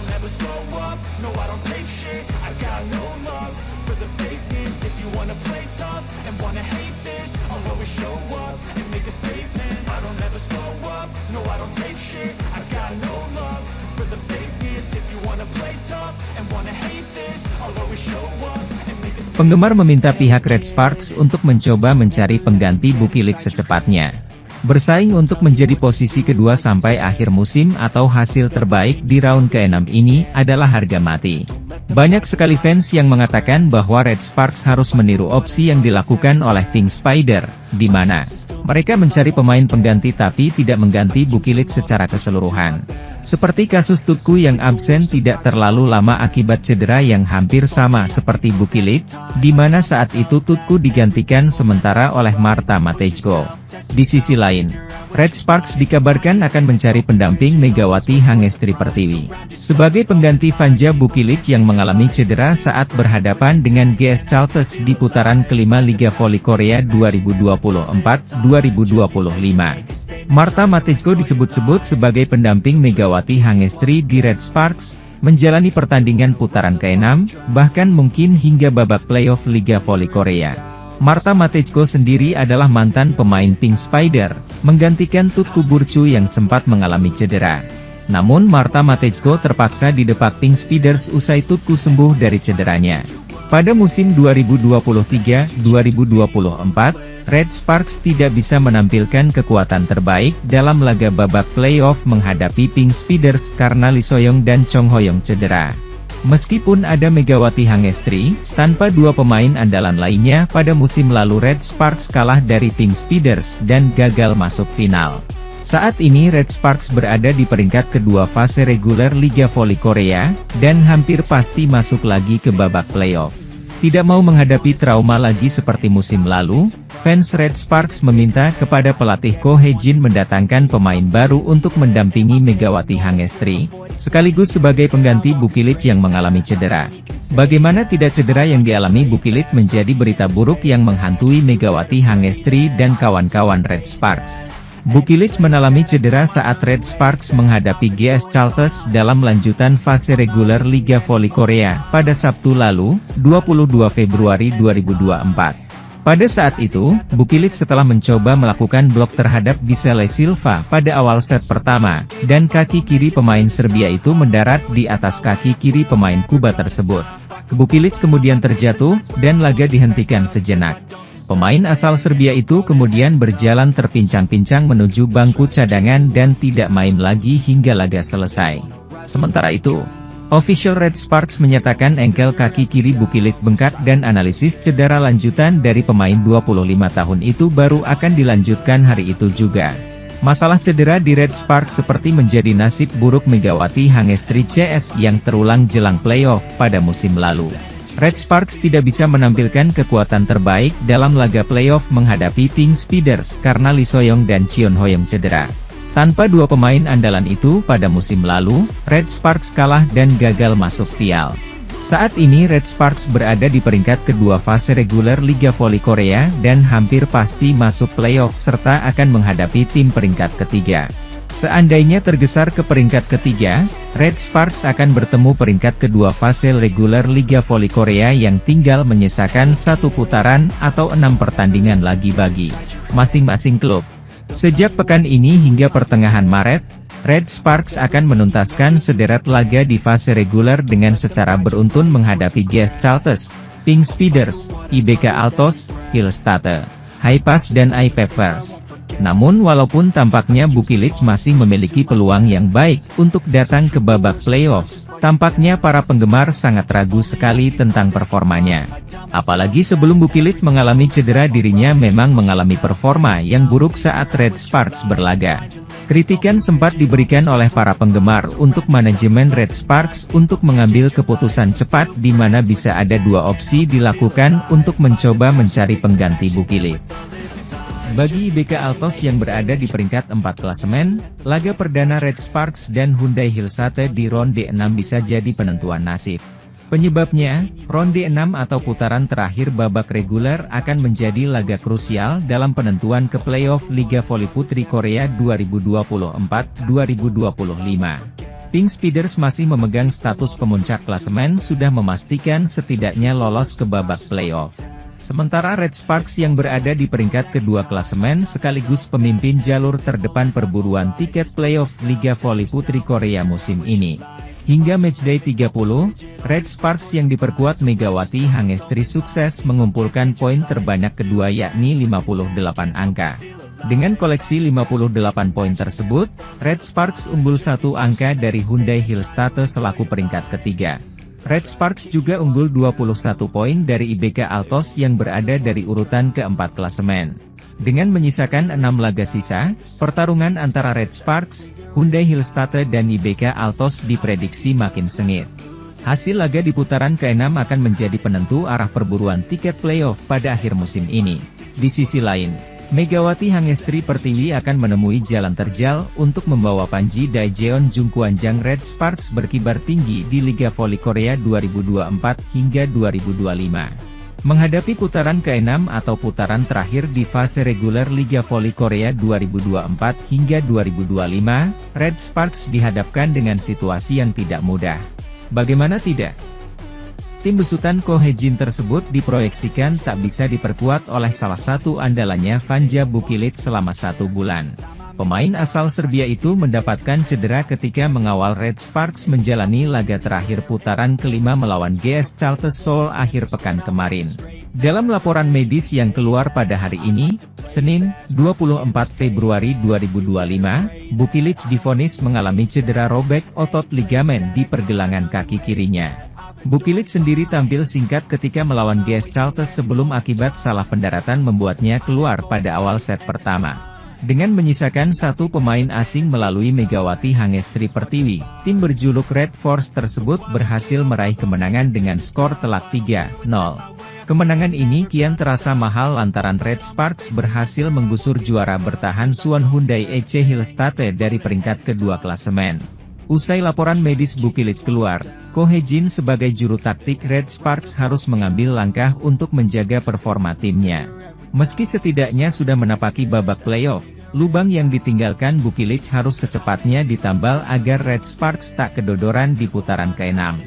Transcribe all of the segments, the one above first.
don't ever slow up, no I don't take shit, I got no love for the fakeness. If you wanna play tough and wanna hate this, I'll always show up and make a statement. I don't ever slow up, no I don't take shit, I got no love for the fakeness. If you wanna play tough and wanna hate this, I'll always show up and make a statement. Penggemar meminta pihak Red Sparks untuk mencoba mencari pengganti Bukilik secepatnya. Bersaing untuk menjadi posisi kedua sampai akhir musim atau hasil terbaik di round ke-6 ini adalah harga mati. Banyak sekali fans yang mengatakan bahwa Red Sparks harus meniru opsi yang dilakukan oleh Pink Spider, di mana mereka mencari pemain pengganti tapi tidak mengganti Bukilik secara keseluruhan. Seperti kasus Tutku yang absen tidak terlalu lama akibat cedera yang hampir sama seperti Bukilik, di mana saat itu Tutku digantikan sementara oleh Marta Matejko. Di sisi lain, Red Sparks dikabarkan akan mencari pendamping Megawati Hangestri Pertiwi sebagai pengganti Vanja Bukilik yang mengalami cedera saat berhadapan dengan GS Chalters di putaran kelima Liga Voli Korea 2024-2025. Marta Matejko disebut-sebut sebagai pendamping Megawati Hangestri di Red Sparks, menjalani pertandingan putaran ke-6, bahkan mungkin hingga babak playoff Liga Voli Korea. Marta Matejko sendiri adalah mantan pemain Pink Spider, menggantikan Tutku Burcu yang sempat mengalami cedera. Namun Marta Matejko terpaksa didepak Pink Spiders usai Tutku sembuh dari cederanya. Pada musim 2023-2024, Red Sparks tidak bisa menampilkan kekuatan terbaik dalam laga babak playoff menghadapi Pink Spiders karena Lee Soyoung dan Chong Hoyong cedera. Meskipun ada Megawati Hangestri, tanpa dua pemain andalan lainnya pada musim lalu Red Sparks kalah dari Pink Spiders dan gagal masuk final. Saat ini Red Sparks berada di peringkat kedua fase reguler Liga Voli Korea, dan hampir pasti masuk lagi ke babak playoff. Tidak mau menghadapi trauma lagi seperti musim lalu, fans Red Sparks meminta kepada pelatih Ko Hye-jin mendatangkan pemain baru untuk mendampingi Megawati Hangestri, sekaligus sebagai pengganti Bukilik yang mengalami cedera. Bagaimana tidak cedera yang dialami Bukilik menjadi berita buruk yang menghantui Megawati Hangestri dan kawan-kawan Red Sparks. Bukilik mengalami cedera saat Red Sparks menghadapi GS Chalters dalam lanjutan fase reguler Liga Voli Korea pada Sabtu lalu, 22 Februari 2024. Pada saat itu, Bukilik setelah mencoba melakukan blok terhadap Gisele Silva pada awal set pertama, dan kaki kiri pemain Serbia itu mendarat di atas kaki kiri pemain Kuba tersebut. Bukilik kemudian terjatuh, dan laga dihentikan sejenak. Pemain asal Serbia itu kemudian berjalan terpincang-pincang menuju bangku cadangan dan tidak main lagi hingga laga selesai. Sementara itu, official Red Sparks menyatakan engkel kaki kiri Bukilik bengkak dan analisis cedera lanjutan dari pemain 25 tahun itu baru akan dilanjutkan hari itu juga. Masalah cedera di Red Sparks seperti menjadi nasib buruk Megawati Hangestri CS yang terulang jelang playoff pada musim lalu. Red Sparks tidak bisa menampilkan kekuatan terbaik dalam laga playoff menghadapi Pink Spiders karena Lee Soyoung dan Cheon Hoyong cedera. Tanpa dua pemain andalan itu pada musim lalu, Red Sparks kalah dan gagal masuk final. Saat ini Red Sparks berada di peringkat kedua fase reguler Liga Voli Korea dan hampir pasti masuk playoff serta akan menghadapi tim peringkat ketiga. Seandainya tergeser ke peringkat ketiga, Red Sparks akan bertemu peringkat kedua fase reguler Liga Voli Korea yang tinggal menyisakan satu putaran atau 6 pertandingan lagi bagi masing-masing klub. Sejak pekan ini hingga pertengahan Maret, Red Sparks akan menuntaskan sederet laga di fase reguler dengan secara beruntun menghadapi GS Chalters, Pink Spiders, IBK Altos, Hillstatte, Highpass dan iPepers. Namun walaupun tampaknya Bukilik masih memiliki peluang yang baik untuk datang ke babak playoff, tampaknya para penggemar sangat ragu sekali tentang performanya. Apalagi sebelum Bukilik mengalami cedera dirinya memang mengalami performa yang buruk saat Red Sparks berlaga. Kritikan sempat diberikan oleh para penggemar untuk manajemen Red Sparks untuk mengambil keputusan cepat di mana bisa ada dua opsi dilakukan untuk mencoba mencari pengganti Bukilik. Bagi IBK Altos yang berada di peringkat 4 klasemen, laga perdana Red Sparks dan Hyundai Hillstatte di ronde 6 bisa jadi penentuan nasib. Penyebabnya, ronde 6 atau putaran terakhir babak reguler akan menjadi laga krusial dalam penentuan ke playoff Liga Voli Putri Korea 2024-2025. Pink Speeders masih memegang status pemuncak klasemen sudah memastikan setidaknya lolos ke babak playoff. Sementara Red Sparks yang berada di peringkat kedua klasemen sekaligus pemimpin jalur terdepan perburuan tiket playoff Liga Voli Putri Korea musim ini. Hingga matchday 30, Red Sparks yang diperkuat Megawati Hangestri sukses mengumpulkan poin terbanyak kedua yakni 58 angka. Dengan koleksi 58 poin tersebut, Red Sparks unggul 1 angka dari Hyundai Hillstate selaku peringkat ketiga. Red Sparks juga unggul 21 poin dari IBK Altos yang berada dari urutan keempat klasemen. Dengan menyisakan 6 laga sisa, pertarungan antara Red Sparks, Hyundai Hillstate dan IBK Altos diprediksi makin sengit. Hasil laga di putaran ke-6 akan menjadi penentu arah perburuan tiket playoff pada akhir musim ini. Di sisi lain, Megawati Hangestri Pertiwi akan menemui jalan terjal untuk membawa Panji Daejeon Jungkwanjang Red Sparks berkibar tinggi di Liga Voli Korea 2024 hingga 2025. Menghadapi putaran ke-6 atau putaran terakhir di fase reguler Liga Voli Korea 2024 hingga 2025, Red Sparks dihadapkan dengan situasi yang tidak mudah. Bagaimana tidak? Tim besutan Ko Hae-jin tersebut diproyeksikan tak bisa diperkuat oleh salah satu andalannya Vanja Bukilic selama 1 bulan. Pemain asal Serbia itu mendapatkan cedera ketika mengawal Red Sparks menjalani laga terakhir putaran kelima melawan GS Charter Seoul akhir pekan kemarin. Dalam laporan medis yang keluar pada hari ini, Senin, 24 Februari 2025, Bukilic divonis mengalami cedera robek otot ligamen di pergelangan kaki kirinya. Bukilic sendiri tampil singkat ketika melawan GS Charter sebelum akibat salah pendaratan membuatnya keluar pada awal set pertama. Dengan menyisakan 1 pemain asing melalui Megawati Hangestri Pertiwi, tim berjuluk Red Force tersebut berhasil meraih kemenangan dengan skor telak 3-0. Kemenangan ini kian terasa mahal lantaran Red Sparks berhasil menggusur juara bertahan Suwon Hyundai EC Hillstate dari peringkat kedua klasemen. Usai laporan medis Bukilic keluar, Ko Hae-jin sebagai juru taktik Red Sparks harus mengambil langkah untuk menjaga performa timnya. Meski setidaknya sudah menapaki babak playoff, lubang yang ditinggalkan Bukilic harus secepatnya ditambal agar Red Sparks tak kedodoran di putaran ke-6.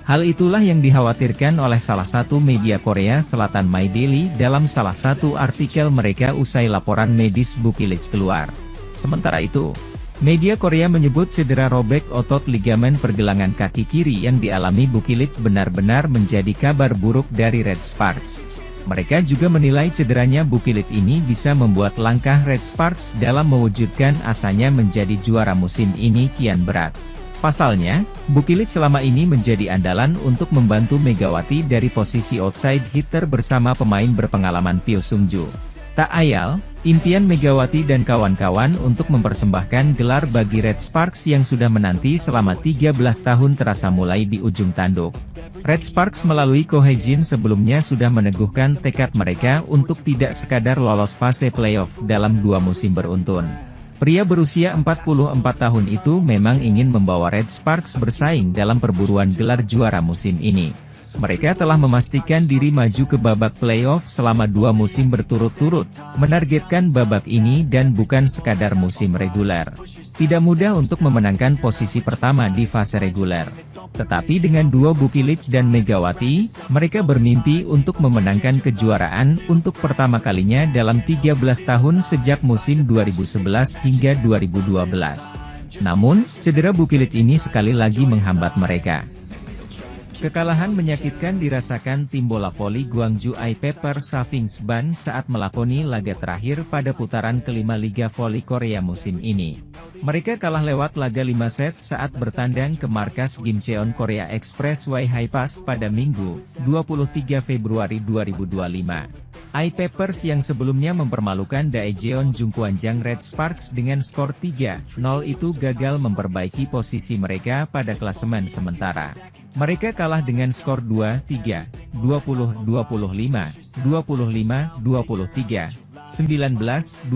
Hal itulah yang dikhawatirkan oleh salah satu media Korea Selatan My Daily dalam salah satu artikel mereka usai laporan medis Bukilic keluar. Sementara itu, media Korea menyebut cedera robek otot ligamen pergelangan kaki kiri yang dialami Bukilic benar-benar menjadi kabar buruk dari Red Sparks. Mereka juga menilai cederanya Bukilic ini bisa membuat langkah Red Sparks dalam mewujudkan asanya menjadi juara musim ini kian berat. Pasalnya, Bukilic selama ini menjadi andalan untuk membantu Megawati dari posisi outside hitter bersama pemain berpengalaman Pyo Sung-ju. Tak ayal, impian Megawati dan kawan-kawan untuk mempersembahkan gelar bagi Red Sparks yang sudah menanti selama 13 tahun terasa mulai di ujung tanduk. Red Sparks melalui Ko Hae-jin sebelumnya sudah meneguhkan tekad mereka untuk tidak sekadar lolos fase playoff dalam 2 musim beruntun. Pria berusia 44 tahun itu memang ingin membawa Red Sparks bersaing dalam perburuan gelar juara musim ini. Mereka telah memastikan diri maju ke babak playoff selama 2 musim berturut-turut, menargetkan babak ini dan bukan sekadar musim reguler. Tidak mudah untuk memenangkan posisi pertama di fase reguler. Tetapi dengan duo Bukilic dan Megawati, mereka bermimpi untuk memenangkan kejuaraan untuk pertama kalinya dalam 13 tahun sejak musim 2011 hingga 2012. Namun, cedera Bukilic ini sekali lagi menghambat mereka. Kekalahan menyakitkan dirasakan tim bola voli Gwangju I-Pepper Savings Ban saat melakoni laga terakhir pada putaran kelima Liga Voli Korea musim ini. Mereka kalah lewat laga 5 set saat bertandang ke markas Gimcheon Korea Expressway Hi-Pass pada Minggu, 23 Februari 2025. I-Peppers yang sebelumnya mempermalukan Daejeon Jungkwanjang Red Sparks dengan skor 3-0 itu gagal memperbaiki posisi mereka pada klasemen sementara. Mereka kalah dengan skor 2-3, 20-25, 25-23, 19-25,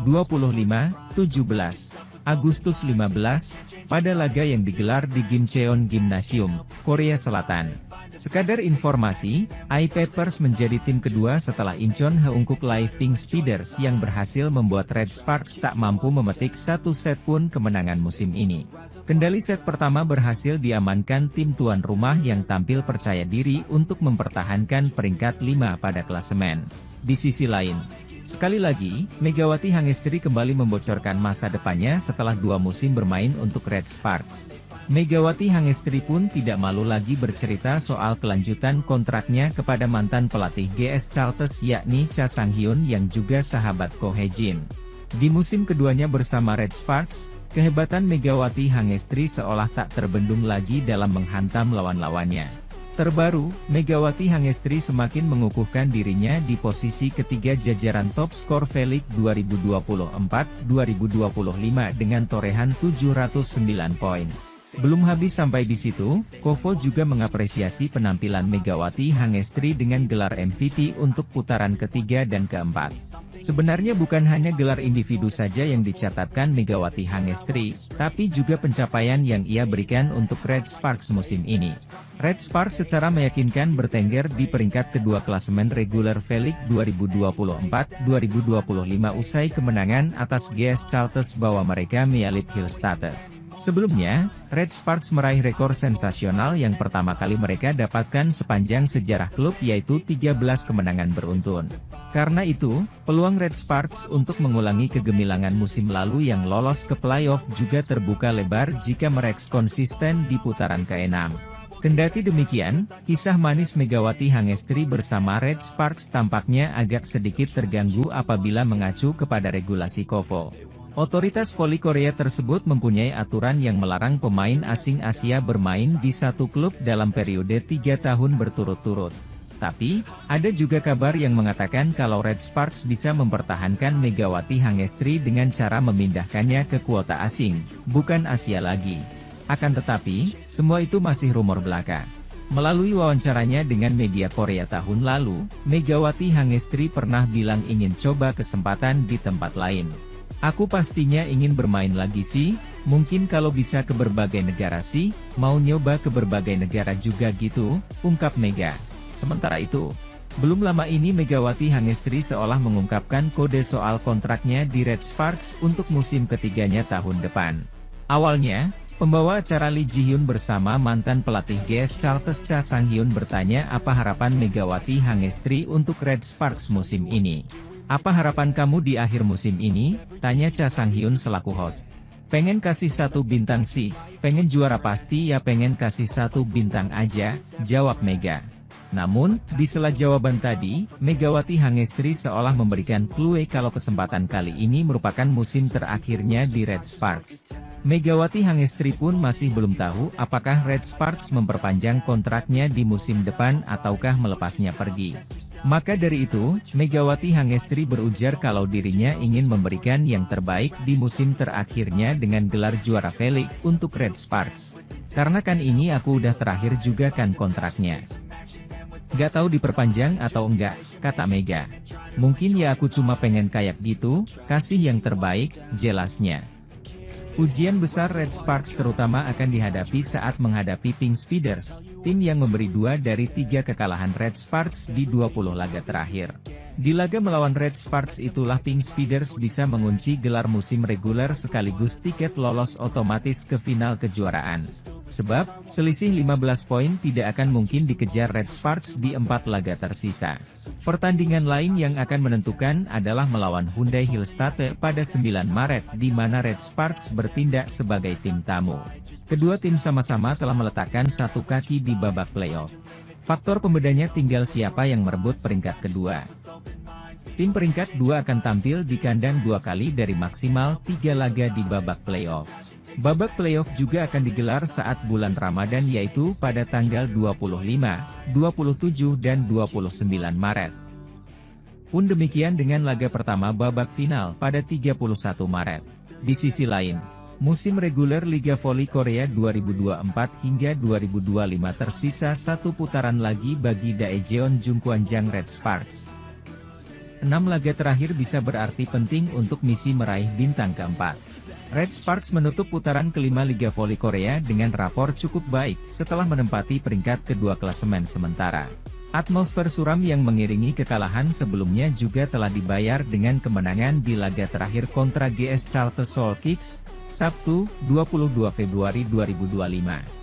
25-17. Agustus 15, pada laga yang digelar di Gimcheon Gymnasium, Korea Selatan. Sekadar informasi, I-Papers menjadi tim kedua setelah Incheon Heungkuk Live Pink Speeders yang berhasil membuat Red Sparks tak mampu memetik satu set pun kemenangan musim ini. Kendali set pertama berhasil diamankan tim tuan rumah yang tampil percaya diri untuk mempertahankan peringkat 5 pada klasemen. Di sisi lain, sekali lagi, Megawati Hangestri kembali membocorkan masa depannya setelah 2 musim bermain untuk Red Sparks. Megawati Hangestri pun tidak malu lagi bercerita soal kelanjutan kontraknya kepada mantan pelatih GS Chartes yakni Cha Sang-hyun yang juga sahabat Ko Hae-jin. Di musim keduanya bersama Red Sparks, kehebatan Megawati Hangestri seolah tak terbendung lagi dalam menghantam lawan-lawannya. Terbaru, Megawati Hangestri semakin mengukuhkan dirinya di posisi ketiga jajaran top skor V-League 2024-2025 dengan torehan 709 poin. Belum habis sampai di situ, Kovo juga mengapresiasi penampilan Megawati Hangestri dengan gelar MVP untuk putaran ketiga dan keempat. Sebenarnya bukan hanya gelar individu saja yang dicatatkan Megawati Hangestri, tapi juga pencapaian yang ia berikan untuk Red Sparks musim ini. Red Sparks secara meyakinkan bertengger di peringkat kedua klasemen reguler V-League 2024-2025 usai kemenangan atas GS Chartes bahwa mereka menyalip Hillstatter. Sebelumnya, Red Sparks meraih rekor sensasional yang pertama kali mereka dapatkan sepanjang sejarah klub yaitu 13 kemenangan beruntun. Karena itu, peluang Red Sparks untuk mengulangi kegemilangan musim lalu yang lolos ke playoff juga terbuka lebar jika mereka konsisten di putaran ke-6. Kendati demikian, kisah manis Megawati Hangestri bersama Red Sparks tampaknya agak sedikit terganggu apabila mengacu kepada regulasi Kovo. Otoritas voli Korea tersebut mempunyai aturan yang melarang pemain asing Asia bermain di satu klub dalam periode 3 tahun berturut-turut. Tapi, ada juga kabar yang mengatakan kalau Red Sparks bisa mempertahankan Megawati Hangestri dengan cara memindahkannya ke kuota asing, bukan Asia lagi. Akan tetapi, semua itu masih rumor belaka. Melalui wawancaranya dengan media Korea tahun lalu, Megawati Hangestri pernah bilang ingin coba kesempatan di tempat lain. Aku pastinya ingin bermain lagi sih, mungkin kalau bisa ke berbagai negara sih, mau nyoba ke berbagai negara juga gitu, ungkap Mega. Sementara itu, belum lama ini Megawati Hangestri seolah mengungkapkan kode soal kontraknya di Red Sparks untuk musim ketiganya tahun depan. Awalnya, pembawa acara Lee Ji-hyun bersama mantan pelatih GS Chartes Cha Sang-hyun bertanya apa harapan Megawati Hangestri untuk Red Sparks musim ini. Apa harapan kamu di akhir musim ini? Tanya Cha Sang-hyun selaku host. Pengen kasih 1 bintang sih, pengen juara pasti ya pengen kasih 1 bintang aja, jawab Mega. Namun, di sela jawaban tadi, Megawati Hangestri seolah memberikan clue kalau kesempatan kali ini merupakan musim terakhirnya di Red Sparks. Megawati Hangestri pun masih belum tahu apakah Red Sparks memperpanjang kontraknya di musim depan ataukah melepasnya pergi. Maka dari itu, Megawati Hangestri berujar kalau dirinya ingin memberikan yang terbaik di musim terakhirnya dengan gelar juara V-League untuk Red Sparks. Karena kan ini aku udah terakhir juga kan kontraknya. Gak tahu diperpanjang atau enggak, kata Mega. Mungkin ya aku cuma pengen kayak gitu, kasih yang terbaik, jelasnya. Ujian besar Red Sparks terutama akan dihadapi saat menghadapi Pink Speeders, tim yang memberi 2 dari 3 kekalahan Red Sparks di 20 laga terakhir. Di laga melawan Red Sparks itulah Pink Speeders bisa mengunci gelar musim reguler sekaligus tiket lolos otomatis ke final kejuaraan. Sebab, selisih 15 poin tidak akan mungkin dikejar Red Sparks di 4 laga tersisa. Pertandingan lain yang akan menentukan adalah melawan Hyundai Hillstatter pada 9 Maret di mana Red Sparks bertindak sebagai tim tamu. Kedua tim sama-sama telah meletakkan 1 kaki di babak playoff. Faktor pembedanya tinggal siapa yang merebut peringkat kedua. Tim peringkat 2 akan tampil di kandang 2 kali dari maksimal 3 laga di babak playoff. Babak playoff juga akan digelar saat bulan Ramadan yaitu pada tanggal 25, 27 dan 29 Maret. Pun demikian dengan laga pertama babak final pada 31 Maret. Di sisi lain, musim reguler Liga Voli Korea 2024 hingga 2025 tersisa 1 putaran lagi bagi Daejeon Jungkwanjang Red Sparks. 6 laga terakhir bisa berarti penting untuk misi meraih bintang keempat. Red Sparks menutup putaran kelima Liga Voli Korea dengan rapor cukup baik setelah menempati peringkat kedua klasemen sementara. Atmosfer suram yang mengiringi kekalahan sebelumnya juga telah dibayar dengan kemenangan di laga terakhir kontra GS Charter Seoul Kicks, Sabtu, 22 Februari 2025.